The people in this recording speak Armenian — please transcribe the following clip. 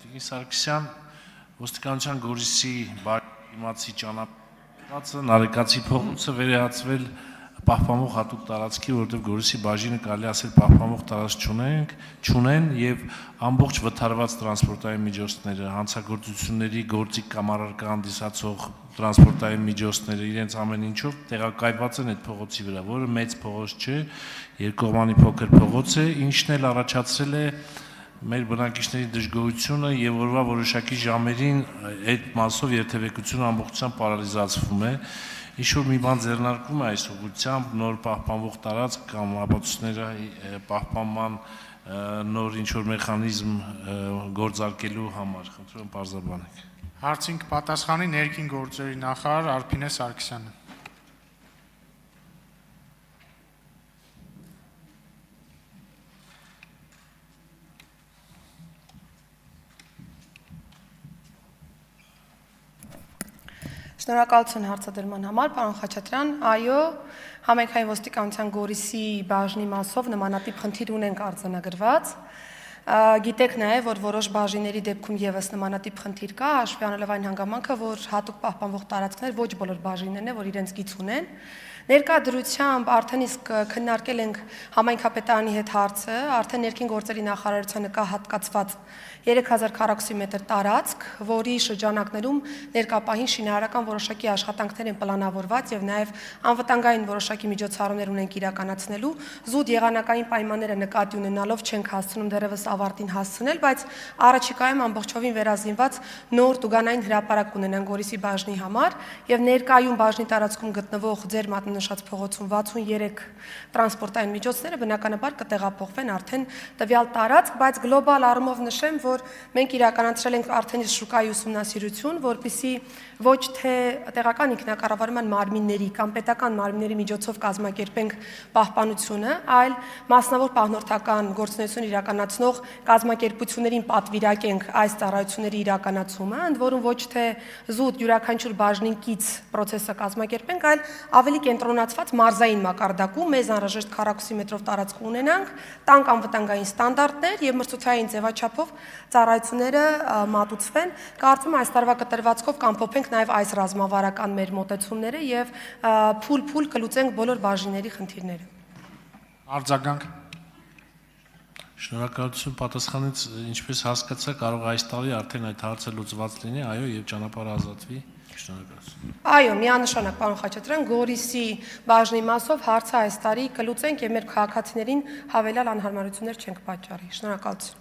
Տիկին Սարգսյան, ոստիկանության Գորիսի իմացի ճանապարհը Նարեկացի փողոցը վերահացվել պահպանող հատուկ տարածքի, որովհետև Գորիսի բաժինը կարելի ասել պահպանող տարածք չունեն եւ ամբողջ վթարված տրանսպորտային միջոցները, հանցագործությունների գործիք կամ առարկա հանդիսացող տրանսպորտային միջոցները իրենց ամեն ինչով տեղակայված են այդ փողոցի վրա, որը մեծ փողոց չէ, երկկողմանի փոքր փողոց է, ինչն էլ առաջացրել է մեր բնակիչների դժգոհությունը եւ օրվա որոշակի ժամերին այդ մասով երթևեկությունը ամբողջությամբ պարալիզացվում է։ Ինչ-որ մի բան ձեռնարկվում է այս ուղղությամբ, նոր պահպանվող տարածք կամ ապացույցների պահպանման նոր ինչ-որ մեխանիզմ գործարկելու համար, խնդրում եմ պարզաբանեք։ Հարցին կպատասխանի ներքին գործերի նախարար Արփինե Սարգսյանը։ Շնորհակալություն հարցադրման համար, պարոն Խաչատրյան, այո, համայնքային ոստիկանության Գորիսի բաժնի մասով նմանատիպ խնդիր ունենք արձանագրված։ Գիտեք նաև, որ որոշ բաժինների դեպքում եւս նմանատիպ խնդիր կա, հաշվի առնելով այն հանգամանքը, որ հատուկ պահպանվող տարածքներ ոչ բոլոր բաժիններն են, որ իրենց գիծ ունեն։ Ներկա դրությամբ արդեն իսկ քննարկել ենք համայնքապետարանի հետ հարցը, արդեն ներքին գործերի նախարարությանը կա հատկացված 3000 քառակուսի մետր տարածք, որի շրջանակներում ներկապահին շինարարական որոշակի աշխատանքներ են պլանավորված եւ նաեւ անվտանգային որոշակի միջոցառումներ ունենք իրականացնելու, զուտ եղանակային պայմանները նկատի ունենալով չենք հասցնում դեռևս ավարտին հասցնել, բայց առաջիկայում ամբողջովին վերազինված նոր տուգանային հրապարակ կունենան Գորիսի բաժնի համար եւ ներկայում բաժնի տարածքում գտնվող ձեր մատնանշած փողոցում 63 տրանսպորտային միջոցները բնականաբար կտեղափոխվեն արդեն տվյալ տարածք, բայց գլոբալ առումով նշեմ, որ մենք իրականացրել ենք արդեն իսկ շուկայի ուսումնասիրություն, որպեսզի ոչ թե տեղական ինքնակառավարման մարմինների կամ պետական մարմինների միջոցով կազմակերպենք պահպանությունը, այլ մասնավոր պահնորդական գործունեություն իրականացնող կազմակերպություններին պատվիրակենք այս ծառայությունների իրականացումը, ընդ որում ոչ թե զուտ յուրաքանչյուր բաժնիկից process-ը կազմակերպենք, այլ ավելի կենտրոնացված մարզային մակարդակում մեզ անհրաժեշտ քառակուսի մետրով տարածք ունենանք, տանկ անվտանգային ստանդարտներ եւ մրցութային ձևաչափով ծառայությունները մատուցվեն։ Կարծում եմ այս տարվա կտրվածքով կամփոփենք նաեւ այս ռազմավարական մեր մոտեցումները եւ փուլ կլուծենք բոլոր բաժինների խնդիրները։ Արձագանք։ Շնորհակալություն պատասխանից, ինչպես հասկացա, կարող այս տարի արդեն այդ հարցը լուծված լինի, այո, եւ ճանապարհը ազատվի։ Շնորհակալություն։ Այո, միանշանակ, պարոն Խաչատրյան, Գորիսի բաժնի մասով հարցը այս տարի կլուծենք եւ մեր քաղաքացիներին հավելյալ անհարմարություններ չենք պատճառի։ Շնորհակալություն։